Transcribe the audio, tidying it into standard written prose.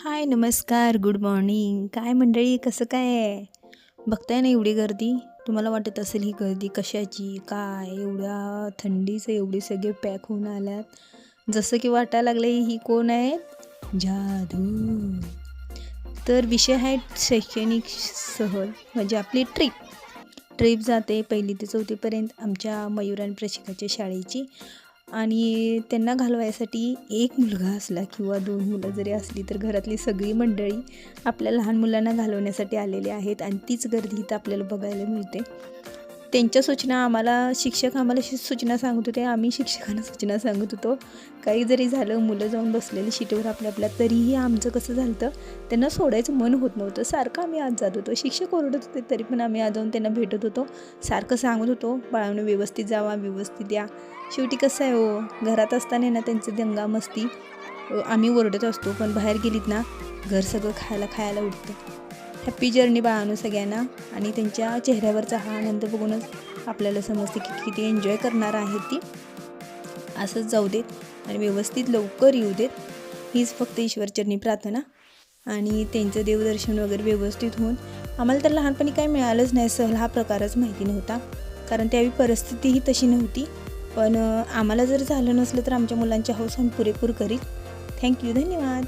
हाय, नमस्कार, good morning. काय मंडळी, कसं काय आहे? बघताय ना एवढी गर्दी? तुम्हाला वाटत असेल ही गर्दी कशाची, काय? एवढ्या थंडीचं एवढे सगळे पॅक होऊन आल्यात. जसं की वाटायला लागलं ही कोण आहेत? जादू. तर विषय आहे शैक्षणिक सहल, म्हणजे आपली ट्रिप जाते 1ली ते 4थीपर्यंत आमच्या मयूर आणि प्रशिकाच्या शाळेची. आणि त्यांना घालवायसाठी एक मुलगा असला किंवा 2 मुलं जरी असली तर घरातली सगळी मंडळी आपल्या लहान मुलांना घालवण्यासाठी आलेले आहेत आणि तीच गर्दी इथं आपल्याला बघायला मिळते. त्यांच्या सूचना शिक्षक आम्हाला सूचना सांगत होते, आम्ही शिक्षकांना सूचना सांगत होतो. काही जरी झालं, मुलं जाऊन बसलेले शीटवर आपल्या तरीही आमचं कसं झालं होतं, त्यांना सोडायचं मन होत नव्हतं. सारखं आम्ही आत जात होतो. शिक्षक ओरडत होते तरी पण आम्ही आत जाऊन त्यांना भेटत होतो. सारखं सांगत होतो, बाळांनो व्यवस्थित जावा, व्यवस्थित या. शेवटी कसं आहे हो, घरात असताना ना त्यांचं दंगा मस्ती आम्ही ओरडत असतो, पण बाहेर गेलीत ना घर सगळं खायला उठतं. हॅप्पी जर्नी बाळांनो सगळ्यांना. आणि त्यांच्या चेहऱ्यावरचा हा आनंद बघूनच आपल्याला समजते की किती एन्जॉय करणार आहेत ती. असंच जाऊ देत आणि व्यवस्थित लवकर येऊ देत, हीच फक्त ईश्वरचरणी प्रार्थना. आणि त्यांचं देवदर्शन वगैरे व्यवस्थित होऊन, आम्हाला तर लहानपणी काही मिळालंच नाही, सहल हा प्रकारच माहिती नव्हता, कारण त्यावेळी परिस्थितीही तशी नव्हती. पण आम्हाला जर झालं नसलं तर आमच्या मुलांच्या हौस आम्ही पुरेपूर करीत. थँक्यू, धन्यवाद.